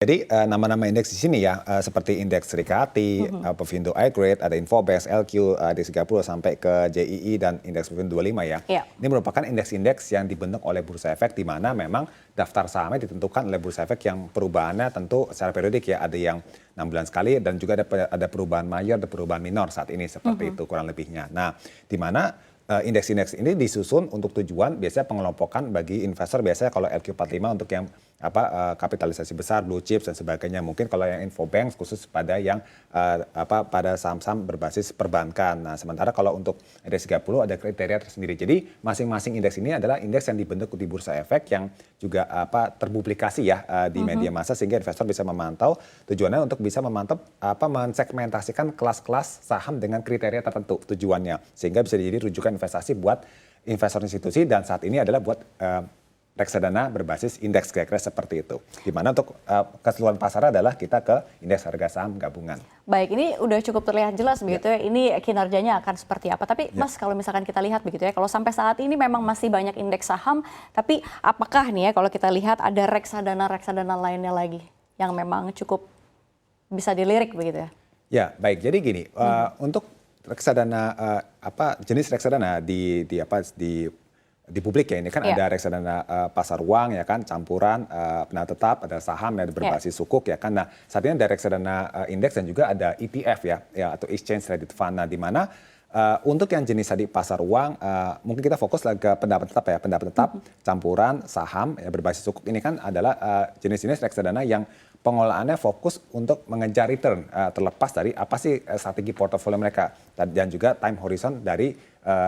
Jadi nama-nama indeks di sini ya seperti indeks Riccati, Provindo iGrade, ada Infobax, LQ, indeks 30 sampai ke JII dan indeks Provindo 25 ya. Iya. Ini merupakan indeks-indeks yang dibentuk oleh Bursa Efek di mana memang daftar sahamnya ditentukan oleh Bursa Efek yang perubahannya tentu secara periodik ya. Ada yang 6 bulan sekali dan juga ada perubahan mayor dan perubahan minor saat ini seperti itu kurang lebihnya. Nah, di mana indeks-indeks ini disusun untuk tujuan biasanya pengelompokan bagi investor biasanya kalau LQ45 untuk yang kapitalisasi besar, blue chips dan sebagainya. Mungkin kalau yang Infobank khusus pada yang pada saham-saham berbasis perbankan. Nah, sementara kalau untuk indeks 30 ada kriteria tersendiri. Jadi masing-masing indeks ini adalah indeks yang dibentuk di Bursa Efek yang juga terpublikasi ya di media massa sehingga investor bisa memantau. Tujuannya untuk bisa memantau mensegmentasikan kelas-kelas saham dengan kriteria tertentu tujuannya sehingga bisa jadi rujukan investasi buat investor institusi dan saat ini adalah buat reksadana berbasis indeks kira-kira seperti itu. Di mana untuk keseluruhan pasar adalah kita ke indeks harga saham gabungan. Baik, ini udah cukup terlihat jelas begitu ya. Ini kinerjanya akan seperti apa. Tapi Mas, kalau misalkan kita lihat begitu ya, kalau sampai saat ini memang masih banyak indeks saham, tapi apakah nih ya kalau kita lihat ada reksadana lainnya lagi yang memang cukup bisa dilirik begitu ya? Ya, baik. Jadi gini, untuk reksadana jenis reksadana di publik ya ini kan ada reksadana pasar uang ya kan campuran pendanaan tetap ada saham yang berbasis sukuk ya kan. Nah saat ini ada reksadana indeks dan juga ada ETF ya atau exchange traded fund. Nah di mana untuk yang jenis tadi pasar uang mungkin kita fokus lagi ke pendapat tetap campuran saham ya berbasis sukuk ini kan adalah jenis-jenis reksadana yang pengelolaannya fokus untuk mengejar return terlepas dari apa sih strategi portofolio mereka dan juga time horizon dari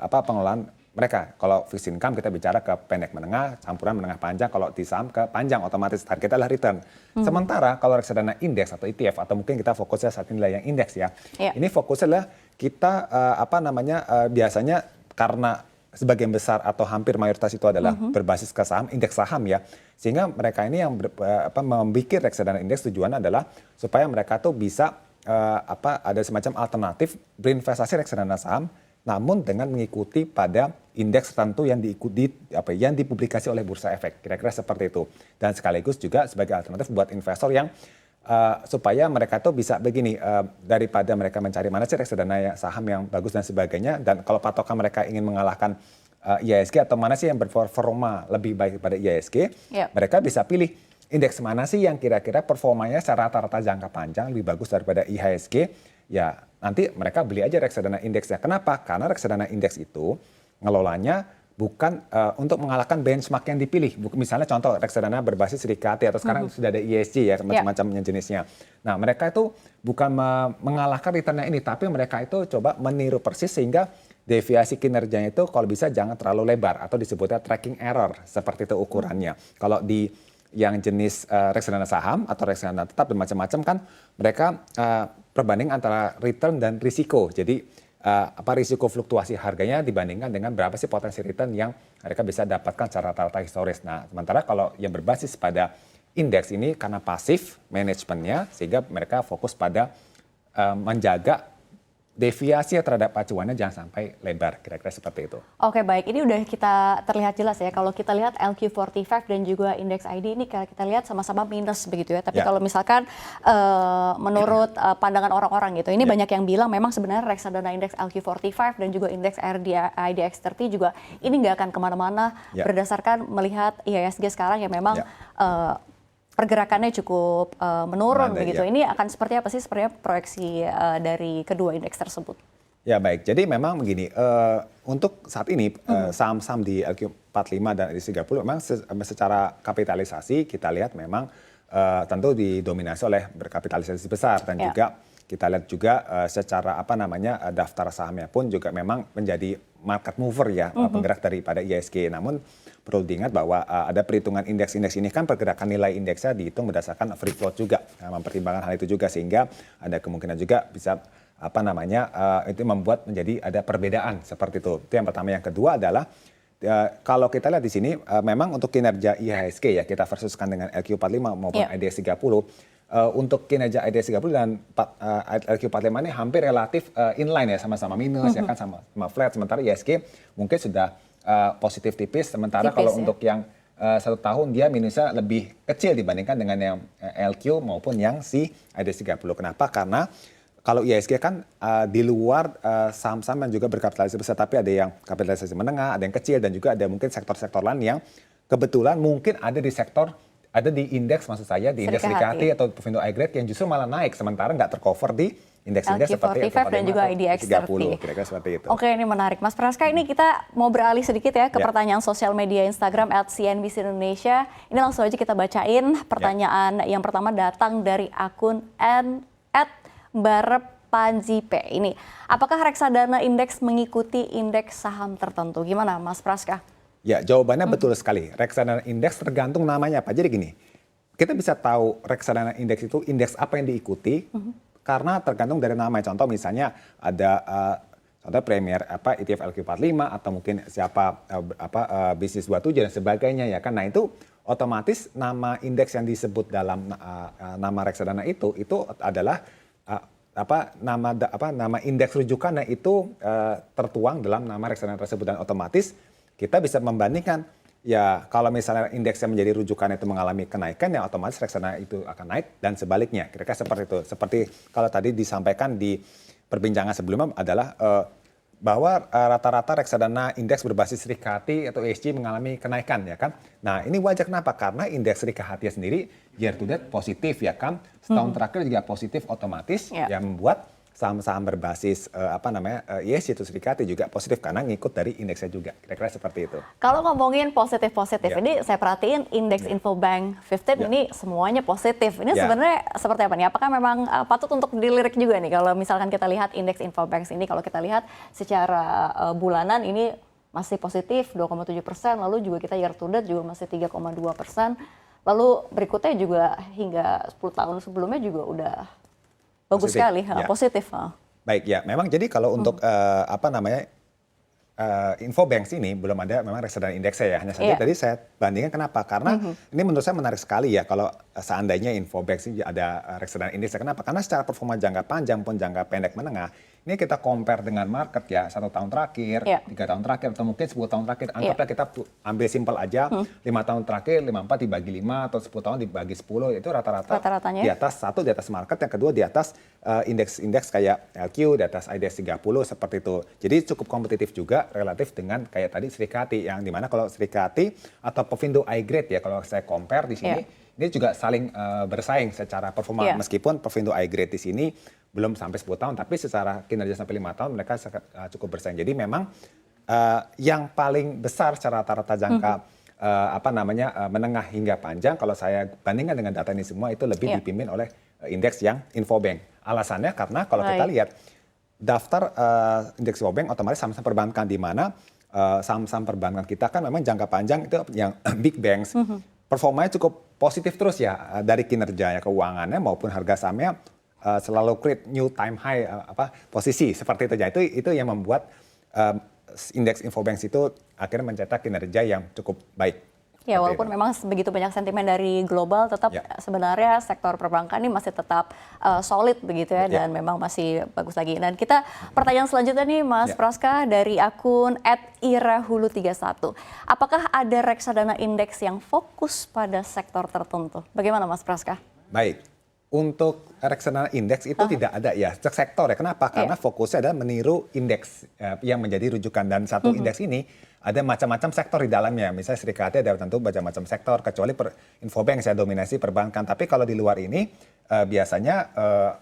pengelolaan mereka. Kalau fixed income kita bicara ke pendek menengah, campuran menengah panjang, kalau di saham ke panjang otomatis target kita adalah return. Sementara kalau reksadana indeks atau ETF atau mungkin kita fokusnya saat ini yang indeks ya. Ini fokusnya adalah kita biasanya karena sebagian besar atau hampir mayoritas itu adalah berbasis ke saham, indeks saham ya. Sehingga mereka ini yang membuat reksadana indeks tujuannya adalah supaya mereka tuh bisa ada semacam alternatif berinvestasi reksadana saham namun dengan mengikuti pada indeks tertentu yang yang dipublikasi oleh Bursa Efek, kira-kira seperti itu. Dan sekaligus juga sebagai alternatif buat investor yang supaya mereka tuh bisa begini, daripada mereka mencari mana sih reksadana saham yang bagus dan sebagainya, dan kalau patokan mereka ingin mengalahkan IHSG atau mana sih yang berperforma lebih baik pada IHSG, mereka bisa pilih indeks mana sih yang kira-kira performanya secara rata-rata jangka panjang lebih bagus daripada IHSG, ya nanti mereka beli aja reksadana indeksnya. Kenapa? Karena reksadana indeks itu ngelolanya bukan untuk mengalahkan benchmark yang dipilih. Misalnya contoh reksadana berbasis Riccati atau sekarang sudah ada ESG ya macam-macam jenisnya. Nah mereka itu bukan mengalahkan returnnya ini, tapi mereka itu coba meniru persis sehingga deviasi kinerjanya itu kalau bisa jangan terlalu lebar atau disebutnya tracking error seperti itu ukurannya. Kalau di yang jenis reksadana saham atau reksadana tetap dan macam-macam kan mereka perbanding antara return dan risiko. Jadi risiko fluktuasi harganya dibandingkan dengan berapa sih potensi return yang mereka bisa dapatkan secara rata-rata historis. Nah, sementara kalau yang berbasis pada indeks ini karena pasif manajemennya sehingga mereka fokus pada menjaga deviasi terhadap acuannya jangan sampai lebar, kira-kira seperti itu. Oke baik, ini udah kita terlihat jelas ya. Kalau kita lihat LQ45 dan juga indeks ID ini kita lihat sama-sama minus begitu ya. Tapi kalau misalkan menurut pandangan orang-orang gitu, ini banyak yang bilang memang sebenarnya reksadana indeks LQ45 dan juga indeks IDX30 juga ini nggak akan kemana-mana berdasarkan melihat IHSG sekarang yang memang pergerakannya cukup menurun begitu. Ini akan seperti apa sih sebenarnya proyeksi dari kedua indeks tersebut? Ya baik, jadi memang begini, untuk saat ini saham-saham di LQ45 dan IDX30 memang secara kapitalisasi kita lihat memang tentu didominasi oleh berkapitalisasi besar dan juga kita lihat juga secara daftar sahamnya pun juga memang menjadi market mover ya, penggerak daripada IHSG. Namun perlu diingat bahwa ada perhitungan indeks-indeks ini kan pergerakan nilai indeksnya dihitung berdasarkan free float juga. Mempertimbangkan hal itu juga sehingga ada kemungkinan juga bisa itu membuat menjadi ada perbedaan seperti itu. Itu yang pertama. Yang kedua adalah kalau kita lihat di sini memang untuk kinerja IHSG ya kita versuskan dengan LQ45 maupun IDX30. Untuk kinerja IDX30 dan LQ45 ini hampir relatif inline ya, sama-sama minus ya kan, sama flat. Sementara IHSG mungkin sudah positif tipis. Sementara kalau untuk yang 1 tahun dia minusnya lebih kecil dibandingkan dengan yang LQ maupun yang si IDX 30. Kenapa? Karena kalau IISG kan di luar saham-saham yang juga berkapitalisasi besar, tapi ada yang kapitalisasi menengah, ada yang kecil, dan juga ada mungkin sektor-sektor lain yang kebetulan mungkin ada di indeks, maksud saya di indeks Serikati atau Provindo iGrade yang justru malah naik, sementara nggak tercover di indeks-indeks seperti LQ45 dan juga IDX 30. Kira-kira seperti itu. Oke, ini menarik. Mas Praska, ini kita mau beralih sedikit ya ke pertanyaan sosial media Instagram @CNBC Indonesia. Ini langsung aja kita bacain. Pertanyaan yang pertama datang dari akun @Barepanjipe. Ini, apakah reksadana indeks mengikuti indeks saham tertentu? Gimana Mas Praska? Ya, jawabannya betul sekali. Reksadana indeks tergantung namanya apa. Jadi gini, kita bisa tahu reksadana indeks itu indeks apa yang diikuti karena tergantung dari namanya. Contoh misalnya ada contoh Premier ETF LQ45 atau mungkin siapa bisnis 27 dan sebagainya ya kan. Nah, itu otomatis nama indeks yang disebut dalam nama reksadana itu adalah nama indeks rujukannya itu tertuang dalam nama reksadana tersebut, dan otomatis kita bisa membandingkan ya kalau misalnya indeks yang menjadi rujukan itu mengalami kenaikan ya otomatis reksadana itu akan naik dan sebaliknya. Kira-kira seperti itu. Seperti kalau tadi disampaikan di perbincangan sebelumnya adalah bahwa rata-rata reksadana indeks berbasis Serikati atau ESG mengalami kenaikan ya kan. Nah, ini wajar kenapa? Karena indeks Serikati sendiri year to date positif ya kan. Setahun terakhir juga positif, otomatis yang membuat saham-saham berbasis ESG itu Serikati juga positif karena ngikut dari indeksnya juga. Kira-kira seperti itu. Kalau ngomongin positif-positif, ini saya perhatiin indeks Infobank 15 ini semuanya positif. Ini sebenarnya seperti apa nih? Apakah memang patut untuk dilirik juga nih kalau misalkan kita lihat indeks Infobank ini, kalau kita lihat secara bulanan ini masih positif 2,7%, lalu juga kita year to date juga masih 3,2%. Lalu berikutnya juga hingga 10 tahun sebelumnya juga udah bagus sekali, positif. Baik ya, memang jadi kalau untuk Infobank ini belum ada memang reksadana indeksnya ya. Hanya saja tadi saya bandingkan kenapa? Karena ini menurut saya menarik sekali ya kalau seandainya Infobank ini ada reksadana indeksnya. Kenapa? Karena secara performa jangka panjang pun jangka pendek menengah, ini kita compare dengan market ya 1 tahun terakhir, 3 tahun terakhir, atau mungkin 10 tahun terakhir. Anggaplah kita ambil simpel aja, 5 tahun terakhir, 54 dibagi 5 atau 10 tahun dibagi 10, itu rata-ratanya di atas satu, di atas market, yang kedua di atas indeks kayak LQ, di atas IDX 30 seperti itu. Jadi cukup kompetitif juga relatif dengan kayak tadi Serikati, yang dimana kalau Serikati atau Provindo iGrade ya kalau saya compare di sini, ini juga saling bersaing secara performa, meskipun Provindo iGrade di sini belum sampai 10 tahun, tapi secara kinerja sampai 5 tahun mereka cukup bersaing. Jadi memang yang paling besar secara rata-rata jangka menengah hingga panjang, kalau saya bandingkan dengan data ini semua, itu lebih dipimpin oleh indeks yang Infobank. Alasannya karena kalau kita lihat daftar indeks Infobank otomatis saham-saham perbankan, di mana saham-saham perbankan kita kan memang jangka panjang itu yang big banks performanya cukup positif terus ya, dari kinerjanya, keuangannya maupun harga sahamnya selalu create new time high posisi seperti itu. Jadi itu yang membuat indeks Infobank itu akhirnya mencetak kinerja yang cukup baik. Ya, walaupun memang begitu banyak sentimen dari global, tetap sebenarnya sektor perbankan ini masih tetap solid begitu ya, dan memang masih bagus lagi. Dan kita pertanyaan selanjutnya nih Mas Praska dari akun @irahulu31. Apakah ada reksadana indeks yang fokus pada sektor tertentu? Bagaimana Mas Praska? Baik. Untuk reksadana indeks itu tidak ada ya sektor ya. Kenapa? Karena fokusnya adalah meniru indeks yang menjadi rujukan, dan satu indeks ini ada macam-macam sektor di dalamnya. Misalnya Serikati ada tentu macam-macam sektor, kecuali Infobank saya dominasi perbankan. Tapi kalau di luar ini biasanya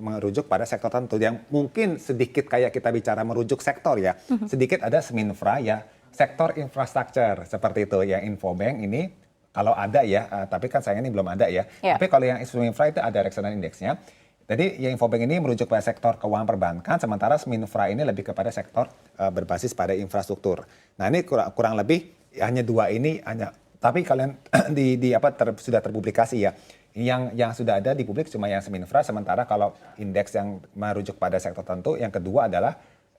merujuk pada sektor tertentu yang mungkin sedikit kayak kita bicara merujuk sektor ya. Sedikit ada Seminfra ya, sektor infrastruktur seperti itu ya. Infobank ini kalau ada ya, tapi kan sayangnya ini belum ada ya. Tapi kalau yang Seminfra itu ada reksadana indeksnya. Jadi yang Infobank ini merujuk pada sektor keuangan perbankan, sementara Seminfra ini lebih kepada sektor berbasis pada infrastruktur. Nah, ini kurang lebih hanya dua ini hanya. Tapi kalian sudah terpublikasi ya. Yang sudah ada di publik cuma yang Seminfra, sementara kalau indeks yang merujuk pada sektor tertentu, yang kedua adalah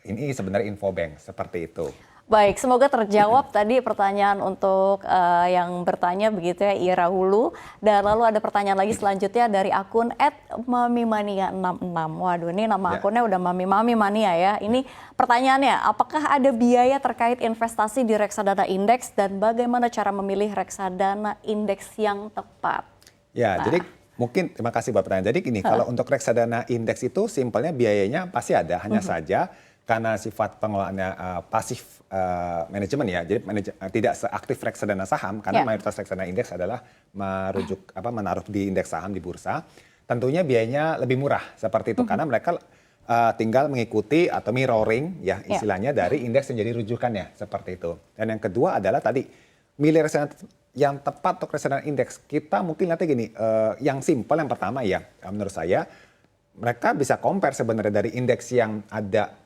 ini sebenarnya Infobank, seperti itu. Baik, semoga terjawab tadi pertanyaan untuk yang bertanya begitu ya, Ira Hulu. Dan lalu ada pertanyaan lagi selanjutnya dari akun @mamimania66. Waduh, ini nama Ya. akunnya udah Mami Mania ya. Ini pertanyaannya, apakah ada biaya terkait investasi di reksadana indeks dan bagaimana cara memilih reksadana indeks yang tepat? Ya, jadi mungkin terima kasih buat pertanyaan. Jadi gini, kalau untuk reksadana indeks itu simpelnya biayanya pasti ada, hanya saja karena sifat pengelolaannya pasif manajemen ya, jadi tidak seaktif reksadana saham karena Ya. mayoritas reksadana indeks adalah menaruh di indeks saham di bursa. Tentunya biayanya lebih murah seperti itu karena mereka tinggal mengikuti atau mirroring ya istilahnya dari indeks yang jadi rujukannya seperti itu. Dan yang kedua adalah tadi milih reksadana yang tepat untuk reksadana indeks. Kita mungkin lihatnya gini, yang simpel yang pertama ya menurut saya mereka bisa compare sebenarnya dari indeks yang ada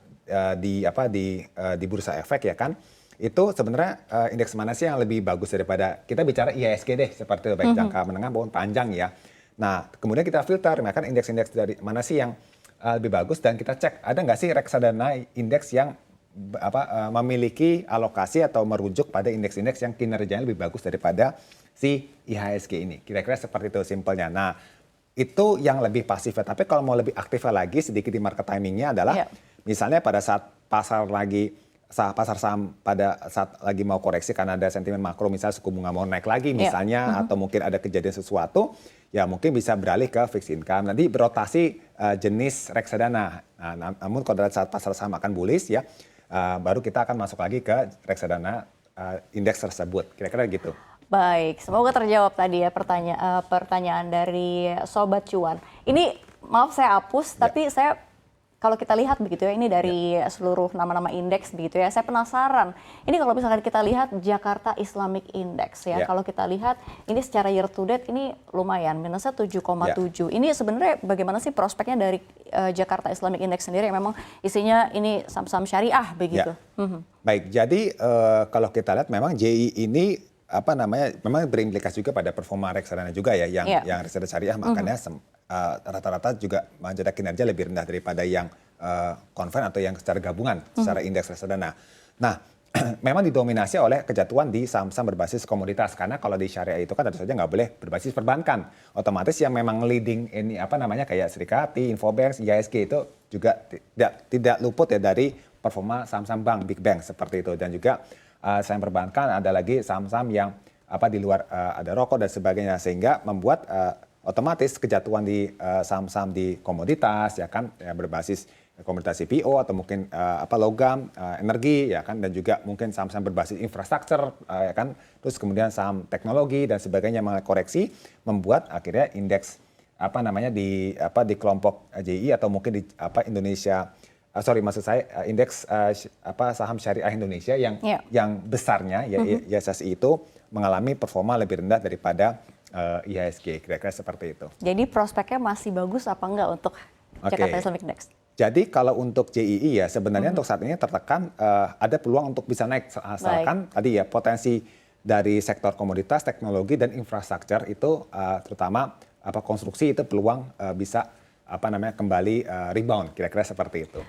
di bursa efek ya kan. Itu sebenarnya indeks mana sih yang lebih bagus daripada kita bicara IHSG deh seperti itu baik jangka menengah maupun panjang ya. Nah, kemudian kita filter ya kan indeks-indeks dari mana sih yang lebih bagus dan kita cek ada nggak sih reksadana indeks yang memiliki alokasi atau merujuk pada indeks-indeks yang kinerjanya lebih bagus daripada si IHSG ini. Kira-kira seperti itu simpelnya. Nah, itu yang lebih pasif. Tapi kalau mau lebih aktif lagi sedikit di market timingnya adalah misalnya pada saat pasar saham pada saat lagi mau koreksi karena ada sentimen makro misalnya suku bunga mau naik lagi misalnya atau mungkin ada kejadian sesuatu ya mungkin bisa beralih ke fixed income. Nanti berotasi jenis reksadana. Nah, namun pada saat pasar saham akan bullish ya baru kita akan masuk lagi ke reksadana indeks tersebut. Kira-kira gitu. Baik, semoga terjawab tadi ya pertanyaan dari Sobat Cuan. Ini maaf saya hapus, tapi saya kalau kita lihat begitu ya, ini dari seluruh nama-nama indeks begitu ya, saya penasaran. Ini kalau misalkan kita lihat Jakarta Islamic Index ya, kalau kita lihat ini secara year to date ini lumayan, minusnya 7,7. Ini sebenarnya bagaimana sih prospeknya dari Jakarta Islamic Index sendiri yang memang isinya ini saham-saham syariah begitu? Baik, jadi kalau kita lihat memang JI ini memang berimplikasi juga pada performa reksadana juga ya yang reksadana syariah makanya rata-rata juga menjaga kinerja lebih rendah daripada yang konven atau yang secara gabungan secara indeks reksadana. Nah, memang didominasi oleh kejatuhan di saham-saham berbasis komoditas karena kalau di syariah itu kan tentu saja nggak boleh berbasis perbankan. Otomatis yang memang leading ini kayak Srikati, Infobank, IHSG itu juga tidak luput ya dari performa saham-saham bank, big bank seperti itu dan juga selain perbankan ada lagi saham-saham yang di luar ada rokok dan sebagainya sehingga membuat otomatis kejatuhan di saham-saham di komoditas ya kan ya, berbasis komoditas CPO atau mungkin logam, energi ya kan dan juga mungkin saham-saham berbasis infrastruktur ya kan terus kemudian saham teknologi dan sebagainya koreksi membuat akhirnya indeks di kelompok JI atau mungkin di Indonesia maksud saya indeks saham syariah Indonesia yang besarnya ya ISSI itu mengalami performa lebih rendah daripada IHSG, kira-kira seperti itu. Jadi prospeknya masih bagus apa enggak untuk Jakarta Islamic Index? Jadi kalau untuk JII ya sebenarnya untuk saat ini tertekan ada peluang untuk bisa naik asalkan tadi ya potensi dari sektor komoditas, teknologi dan infrastruktur itu terutama konstruksi itu peluang bisa kembali rebound kira-kira seperti itu.